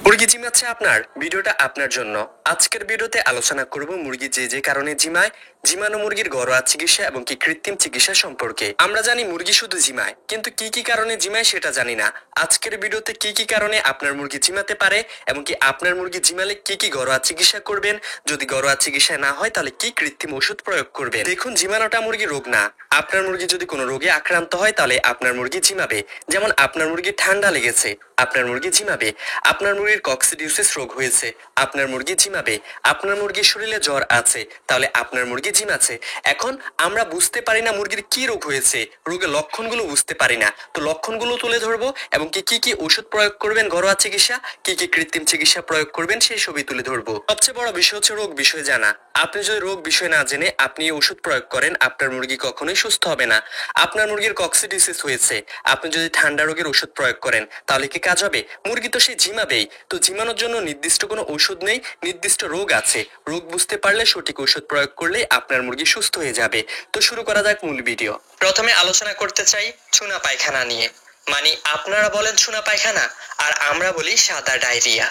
মুরগি জিমাচ্ছে আপনার ভিডিওটা আপনার জন্য। আজকের ভিডিওতে আলোচনা করব মুরগি যে কারণে জিমায়, জিমানো মুরগির ঘরোয়া চিকিৎসা এবং কি কৃত্রিম চিকিৎসা সম্পর্কে। আমরা জানি মুরগি শুধু জিমায়, কিন্তু কি কি কারণে জিমায় সেটা জানি না। আজকের ভিডিওতে কি কি কারণে আপনার মুরগি জিমাতে পারে এবং কি আপনার মুরগি জিমালে কি কি ঘরোয়া চিকিৎসা করবেন, যদি ঘরোয়া চিকিৎসা না হয় তাহলে কি কৃত্রিম ওষুধ প্রয়োগ করবেন। দেখুন, জিমানোটা মুরগি রোগ না। আপনার মুরগি যদি কোনো রোগে আক্রান্ত হয় তাহলে আপনার মুরগি জিমাবে। যেমন আপনার মুরগি ঠান্ডা লেগেছে, আপনার মুরগি জিমাবে। আপনার মুরগির কক্সিডিউসিস রোগ হয়েছে, আপনার মুরগি জিমাবে। আপনার মুরগির শরীরে জ্বর আছে, তাহলে আপনার মুরগি জিমাচ্ছে। এখন আমরা বুঝতে পারি না মুরগির কি রোগ হয়েছে, রোগের লক্ষণগুলো বুঝতে পারি না। তো লক্ষণগুলো তুলে ধরবো এবং কি কি ওষুধ প্রয়োগ করবেন ঘরোয়া চিকিৎসা, কি কি কৃত্রিম চিকিৎসা প্রয়োগ করবেন সেই সবই তুলে ধরবো। সবচেয়ে বড় বিষয় হচ্ছে রোগ বিষয় জানা। আপনি যদি রোগ বিষয় না জেনে আপনি ওষুধ প্রয়োগ করেন, আপনার মুরগি কখনোই সুস্থ হবে না। আপনার মুরগির কক্সিডিউসিস হয়েছে, আপনি যদি ঠান্ডা রোগের ওষুধ প্রয়োগ করেন তাহলে কি কাজ হবে? মুরগি তো সে জিমাবেই। তো জিমানোর জন্য নির্দিষ্ট কোনো ওষুধ নেই, নির্দিষ্ট রোগ আছে। রোগ বুঝতে পারলে সঠিক ওষুধ প্রয়োগ করলে আপনার মুরগি সুস্থ হয়ে যাবে। তো শুরু করা যাক মূল ভিডিও। প্রথমে আলোচনা করতে চাই চুনা পায়খানা নিয়ে। মানে আপনারা বলেন চুনা পায়খানা আর আমরা বলি সাদা ডায়রিয়া।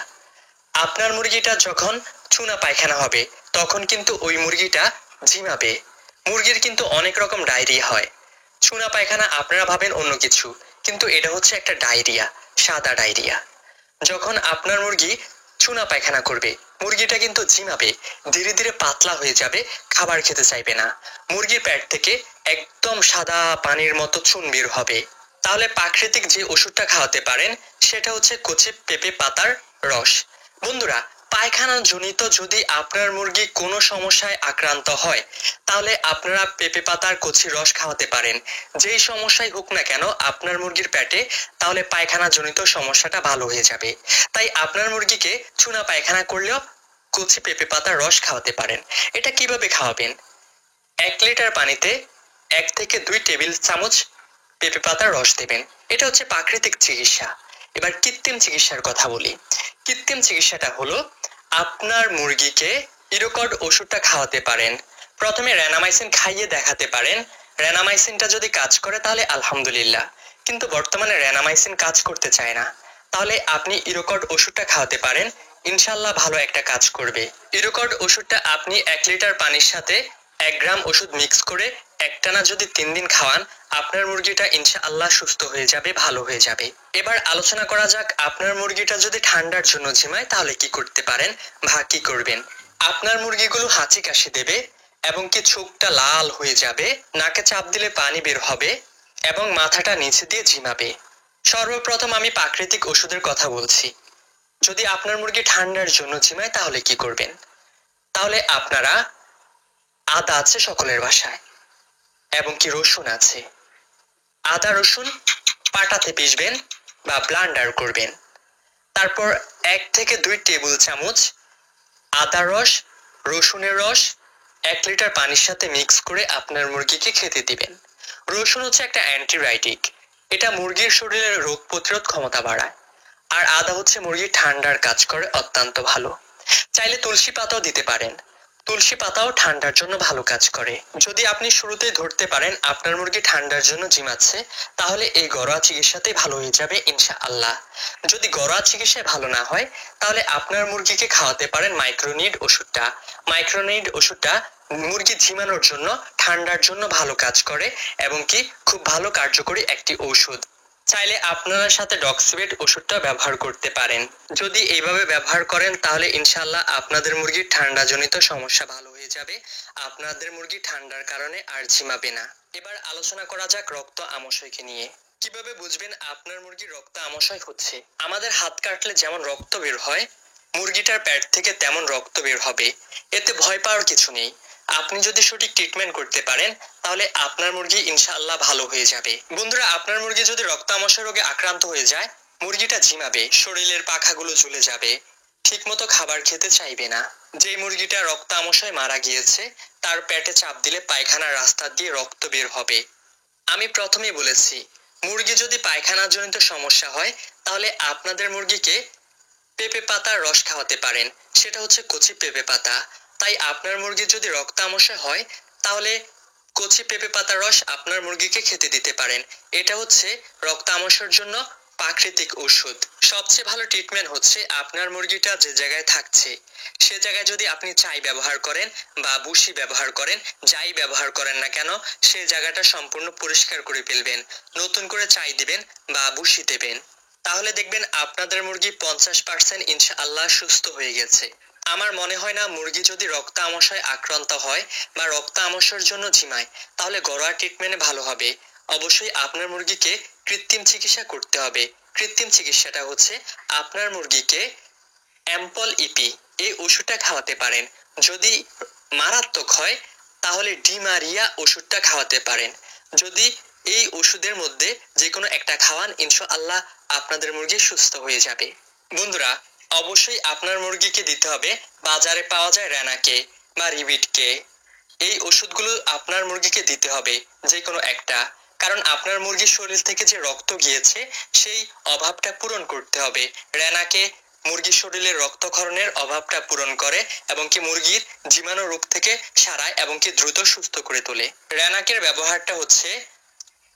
আপনার মুরগিটা যখন চুনা পায়খানা হবে তখন কিন্তু ওই মুরগিটা ঝিমাবে। মুরগির কিন্তু অনেক রকম ডায়রিয়া হয়। চুনা পায়খানা আপনারা ভাবেন অন্য কিছু, কিন্তু এটা হচ্ছে একটা ডায়রিয়া, সাদা ডায়রিয়া। যখন আপনার মুরগি চুনা পায়খানা করবে মুরগিটা কিন্তু ঝিমাবে, ধীরে ধীরে পাতলা হয়ে যাবে, খাবার খেতে চাইবে না। মুরগির পেট থেকে একদম সাদা পানির মতো চুন বের হবে। তাহলে প্রাকৃতিক যে ওষুধটা খাওয়াতে পারেন সেটা হচ্ছে কচি পেঁপে পাতার রস। বন্ধুরা, পায়খানা জনিত যদি আপনার মুরগি কোনো সমস্যায় আক্রান্ত হয় তাহলে আপনারা পেঁপে পাতার কচি রস খাওয়াতে পারেন। যেই সমস্যাই হোক না কেন আপনার মুরগির পেটে, তাহলে পায়খানা জনিত সমস্যাটা ভালো হয়ে যাবে। তাই আপনার মুরগিকে চুনা পায়খানা করলেও কচি পেঁপে পাতার রস খাওয়াতে পারেন। এটা কিভাবে খাওয়াবেন? 1 লিটার পানিতে 1 থেকে 2 টেবিল চামচ পেঁপে পাতার রস দেবেন। এটা হচ্ছে প্রাকৃতিক চিকিৎসা। এবার কৃত্রিম চিকিৎসার কথা বলি। কৃত্রিম চিকিৎসাটা হলো আপনার মুরগিকে ইরোকড ওষুধটা খাওয়াতে পারেন। প্রথমে রেনামাইসিন খাইয়ে দেখাতে পারেন। রেনামাইসিনটা যদি কাজ করে তাহলে আলহামদুলিল্লাহ, কিন্তু বর্তমানে রেনামাইসিন কাজ করতে চায় না। তাহলে আপনি ইরোকড ওষুধটা খাওয়াতে পারেন, ইনশাল্লাহ ভালো একটা কাজ করবে। ইরোকড ওষুধটা আপনি 1 লিটার পানির সাথে 1 গ্রাম ওষুধ মিক্স করে একটানা যদি 3 দিন খাওয়ান আপনার মুরগিটা ইনশাআল্লাহ সুস্থ হয়ে যাবে, ভালো হয়ে যাবে। এবার আলোচনা করা যাক আপনার মুরগিটা যদি ঠান্ডার জন্য ঝিমায় তাহলে কি করতে পারেন বা কি করবেন। আপনার মুরগিগুলো হাঁচি কাশি দেবে এবং কি চোখটা লাল হয়ে যাবে, নাকে চাপ দিলে পানি বের হবে এবং মাথাটা নিচে দিয়ে ঝিমাবে। সর্বপ্রথম আমি প্রাকৃতিক ওষুধের কথা বলছি। যদি আপনার মুরগি ঠান্ডার জন্য ঝিমায় তাহলে কি করবেন? তাহলে আপনারা, আদা আছে সকলের বাসায় এবং কি রসুন আছে, আদা রসুন পাটাতে পিষবেন বা ব্লান্ডার করবেন। তারপর 1 থেকে 2 টেবিল চামচ আদা রস, রসুনের রস 1 লিটার পানির সাথে মিক্স করে আপনার মুরগিকে খেতে দিবেন। রসুন হচ্ছে একটা অ্যান্টিবায়োটিক, এটা মুরগির শরীরের রোগ প্রতিরোধ ক্ষমতা বাড়ায়। আর আদা হচ্ছে মুরগির ঠান্ডার কাজ করে অত্যন্ত ভালো। চাইলে তুলসী পাতাও দিতে পারেন, তুলসী পাতাও ঠান্ডার জন্য ভালো কাজ করে। যদি আপনি শুরুতেই ধরতে পারেন আপনার মুরগি ঠান্ডার জন্য জিমাচ্ছে তাহলে এই ঘরোয়া চিকিৎসাতেই ভালো হয়ে যাবে ইনশাআল্লাহ। যদি ঘরোয়া চিকিৎসায় ভালো না হয় তাহলে আপনার মুরগিকে খাওয়াতে পারেন মাইক্রোনিড ওষুধটা। মাইক্রোনিড ওষুধটা মুরগি ঝিমানোর জন্য, ঠান্ডার জন্য ভালো কাজ করে এবং কি খুব ভালো কার্যকরী একটি ঔষধ। চাইলে আপনারা সাথে ডক্সিবেট ওষুধটা ব্যবহার করতে পারেন। যদি এইভাবে ব্যবহার করেন তাহলে ইনশাআল্লাহ আপনাদের মুরগির ঠান্ডাজনিত সমস্যা ভালো হয়ে যাবে। আপনাদের মুরগি ঠান্ডার কারণে আর ঝিমাবে না। এবার আলোচনা করা যাক রক্ত আমশয়কে নিয়ে। কিভাবে বুঝবেন আপনার মুরগির রক্ত আমশয় হচ্ছে? আমাদের হাত কাটলে যেমন রক্ত বের হয়, মুরগিটার পেট থেকে তেমন রক্ত বের হবে। এতে ভয় পাওয়ার কিছু নেই। আপনি যদি সঠিক ট্রিটমেন্ট করতে পারেন তাহলে আপনার মুরগি ইনশাআল্লাহ ভালো হয়ে যাবে। বন্ধুরা, আপনার মুরগি যদি রক্ত আমশয় রোগে আক্রান্ত হয়ে যায় মুরগিটা ঝিমাবে, শরীরের পাখাগুলো ঝুলে যাবে, ঠিকমতো খাবার খেতে চাইবে না। যে মুরগিটা রক্ত আমশয় মারা গিয়েছে তার পেটে চাপ দিলে পায়খানার রাস্তা দিয়ে রক্ত বের হবে। আমি প্রথমেই বলেছি, মুরগি যদি পায়খানার জনিত সমস্যা হয় তাহলে আপনাদের মুরগিকে পেঁপে পাতার রস খাওয়াতে পারেন, সেটা হচ্ছে কচি পেঁপে পাতা। তাই আপনার মুরগির যদি রক্ত আমশয় হয় তাহলে কচি পেঁপে পাতার রস আপনার মুরগিকে খেতে দিতে পারেন। এটা হচ্ছে রক্ত আমশয়ের জন্য প্রাকৃতিক ওষুধ। সবচেয়ে ভালো ট্রিটমেন্ট হচ্ছে আপনার মুরগিটা যে জায়গায় থাকছে সে জায়গায় যদি আপনি ছাই ব্যবহার করেন বা ভুসি ব্যবহার করেন, যাই ব্যবহার করেন না কেন, সেই জায়গাটা সম্পূর্ণ পরিষ্কার করে ফেলবেন, নতুন করে ছাই দিবেন বা ভুসি দেবেন। তাহলে দেখবেন আপনাদের মুরগি 50% ইনশাআল্লাহ সুস্থ হয়ে গেছে। আমার মনে হয় না মুরগি যদি রক্ত আমশায় আক্রান্ত হয় বা রক্ত আমশার জন্য ঝিমায় তাহলে ঘরোয়া ট্রিটমেন্টে ভালো হবে। অবশ্যই আপনার মুরগিকে কৃত্রিম চিকিৎসা করতে হবে। কৃত্রিম চিকিৎসাটা হচ্ছে আপনার মুরগিকে অ্যাম্পল ইপি এই ওষুধটা খাওয়াতে পারেন। যদি মারাত্মক হয় তাহলে ডিমারিয়া ওষুধটা খাওয়াতে পারেন। যদি এই ওষুধের মধ্যে যে কোনো একটা খাওয়ান ইনশাআল্লাহ আপনাদের মুরগি সুস্থ হয়ে যাবে। বন্ধুরা, অবশ্যই আপনার মুরগিকে দিতে হবে বাজারে পাওয়া যায় রেনাকে বা রিবিটকে। এই ওষুধগুলো আপনার মুরগিকে দিতে হবে যে কোনো একটা, কারণ আপনার মুরগির শরীর থেকে যে রক্ত গিয়েছে সেই অভাবটা পূরণ করতে হবে। রেনাকে মুরগির শরীরে রক্তক্ষরণের অভাবটা পূরণ করে এবং কি মুরগির জীবাণু রোগ থেকে সারায় এবং কি দ্রুত সুস্থ করে তোলে। রেনাকের ব্যবহারটা হচ্ছে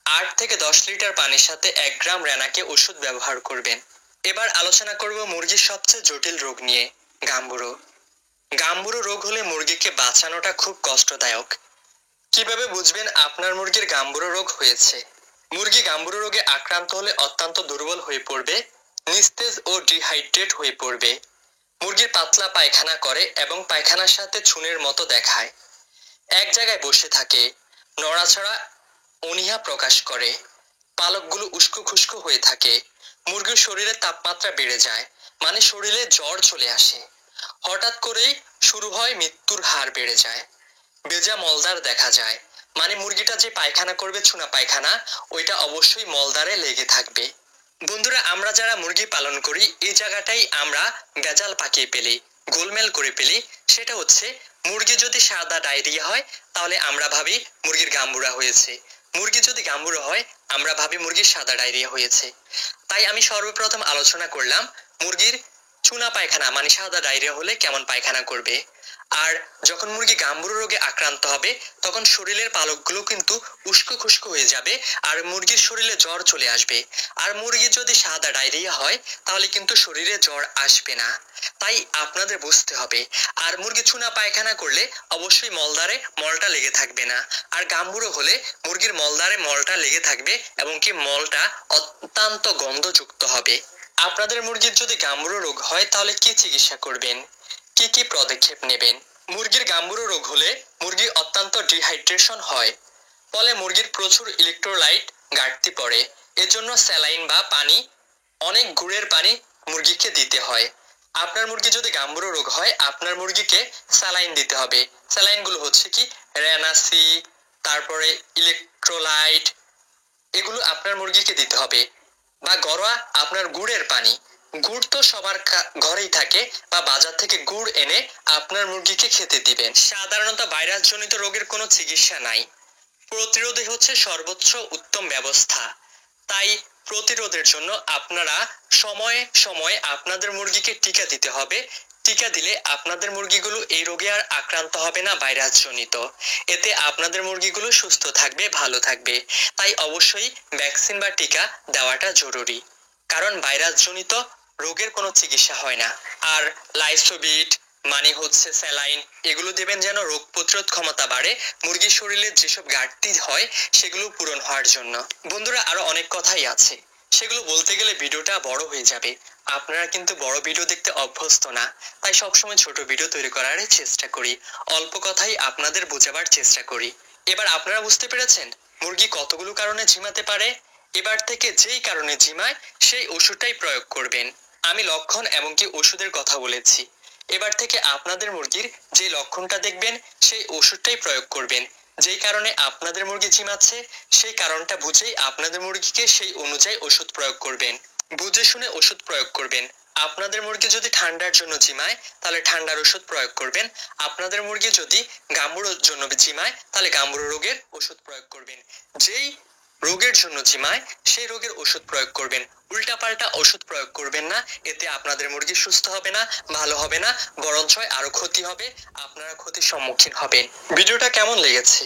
8 থেকে 10 লিটার পানির সাথে 1 গ্রাম রেনাকে ওষুধ ব্যবহার করবেন। এবার আলোচনা করব মুরগির সবচেয়ে জটিল রোগ নিয়ে, গাম্বুরো। গাম্বুরো রোগ হলে মুরগিকে বাঁচানোটা খুব কষ্টদায়ক। কিভাবে বুঝবেন আপনার মুরগির গাম্বুরো রোগ হয়েছে? মুরগি গাম্বুরো রোগে আক্রান্ত হলে অত্যন্ত দুর্বল হয়ে পড়বে, নিস্তেজ ও ডিহাইড্রেট হয়ে পড়বে। মুরগির পাতলা পায়খানা করে এবং পায়খানার সাথে চুনের মতো দেখায়। এক জায়গায় বসে থাকে, নড়াচড়া অনীহা প্রকাশ করে, পালকগুলো উস্কো খুস্কো হয়ে থাকে। মুরগির শরীরে তাপমাত্রা বেড়ে যায়, মানে শরীরে জ্বর চলে আসে। হঠাৎ করেই শুরু হয় মৃত্যুর হার বেড়ে যায়। ভেজা মলদার দেখা যায়, মানে মুরগিটা যে পায়খানা করবে চুনা পায়খানা, ওইটা অবশ্যই মলদারে লেগে থাকবে। বন্ধুরা, আমরা যারা মুরগি পালন করি এই জায়গাটাই আমরা ভেজাল পাকিয়ে ফেলি, গোলমেল করে ফেলি। সেটা হচ্ছে মুরগি যদি সাদা ডায়রিয়া হয় তাহলে আমরা ভাবি মুরগির গাম্বুরা হয়েছে, মুরগি যদি গাম্বুরা হয় আমরা ভাবি মুরগির সাদা ডায়রিয়া হয়েছে। তাই আমি সর্বপ্রথম আলোচনা করলাম মুরগির চুনা পায়খানা মানে সাদা ডায়রিয়া হলে কেমন পায়খানা করবে। আর যখন মুরগি গাম্বুরো রোগে আক্রান্ত হবে তখন শরীরের পালকগুলো কিন্তু উস্কো খুস্কো হয়ে যাবে আর মুরগির শরীরে জ্বর চলে আসবে। আর মুরগি যদি সাদা ডায়রিয়া হয় তাহলে কিন্তু শরীরে জ্বর আসবে না। তাই আপনাদের বুঝতে হবে। আর মুরগি চুনা পায়খানা করলে অবশ্যই মলদারে মলটা লেগে থাকবে না। আর গাম্বুরো হলে মুরগির মলদারে মলটা লেগে থাকবে এবং কি মলটা অত্যন্ত গন্ধযুক্ত হবে। আপনাদের মুরগির যদি গাম্বুরো রোগ হয় তাহলে কি চিকিৎসা করবেন, কি কি পদক্ষেপ নেবেন? মুরগির গাম্বুরো রোগ হলে মুরগি অত্যন্ত ডিহাইড্রেশন হয়, ফলে মুরগির প্রচুর ইলেকট্রোলাইট ঘাটতি পড়ে। এজন্য স্যালাইন বা পানি, অনেক গুড়ের পানি মুরগিকে দিতে হয়। আপনার মুরগি যদি গাম্বুরো রোগ হয় আপনার মুরগিকে স্যালাইন দিতে হবে। স্যালাইনগুলো হচ্ছে কি রেনাসি, তারপরে ইলেকট্রোলাইট, এগুলো আপনার মুরগিকে দিতে হবে। বা ঘরোয়া আপনার গুড়ের পানি, গুড় তো সবার ঘরেই থাকে, বা বাজার থেকে গুড় এনে আপনার মুরগিকে খেতে দিবেন। সাধারণত ভাইরাস জনিত রোগের কোনো চিকিৎসা নাই, প্রতিরোধই হচ্ছে সর্বোচ্চ উত্তম ব্যবস্থা। তাই প্রতিরোধের জন্য আপনারা সময়ে সময়ে আপনাদের মুরগিকে টিকা দিতে হবে। টিকা দিলে আপনাদের মুরগিগুলো এই রোগে আর আক্রান্ত হবে না ভাইরাস জনিত। এতে আপনাদের মুরগিগুলো সুস্থ থাকবে, ভালো থাকবে। তাই অবশ্যই ভ্যাকসিন বা টিকা দেওয়াটা জরুরি, কারণ ভাইরাস জনিত রোগের কোনো চিকিৎসা হয় না। আর লাইসোবিট মানে হচ্ছে স্যালাইন, এগুলো দেবেন যেন রোগ প্রতিরোধ ক্ষমতা বাড়ে, মুরগির শরীরে যেসব ঘাটতি হয় সেগুলো পূরণ হওয়ার জন্য। বন্ধুরা, আরো অনেক কথাই আছে, সেগুলো বলতে গেলে ভিডিওটা বড় হয়ে যাবে। আপনারা কিন্তু বড় ভিডিও দেখতে অভ্যস্ত না, তাই সবসময় ছোট ভিডিও তৈরি করার চেষ্টা করি, অল্প কথাই আপনাদের বোঝাবার চেষ্টা করি। এবার আপনারা বুঝতে পেরেছেন মুরগি কতগুলো কারণে ঝিমাতে পারে। এবার থেকে যেই কারণে ঝিমায় সেই ওষুধটাই প্রয়োগ করবেন। আমি লক্ষণ এবং কি ওষুধের কথা বলেছি। এবার থেকে আপনাদের মুরগির যে লক্ষণটা দেখবেন সেই ওষুধটাই প্রয়োগ করবেন। যেই কারণে আপনাদের মুরগি ঝিমাচ্ছে সেই কারণটা বুঝেই আপনাদের মুরগিকে সেই অনুযায়ী ওষুধ প্রয়োগ করবেন। বুঝে শুনে ওষুধ প্রয়োগ করবেন। আপনাদের মুরগি যদি ঠান্ডার জন্য ঝিমায় তাহলে ঠান্ডার ওষুধ প্রয়োগ করবেন। আপনাদের মুরগি যদি গাম্বুরোর জন্য ঝিমায় তাহলে গাম্বুরো রোগের ওষুধ প্রয়োগ করবেন। যেই রোগের জন্য ঝিমায় সেই রোগের ওষুধ প্রয়োগ করবেন। উল্টাপাল্টা ওষুধ প্রয়োগ করবেন না, এতে আপনাদের মুরগি সুস্থ হবে না, ভালো হবে না, বরঞ্চ আরো ক্ষতি হবে, আপনারা ক্ষতির সম্মুখীন হবেন। ভিডিওটা কেমন লেগেছে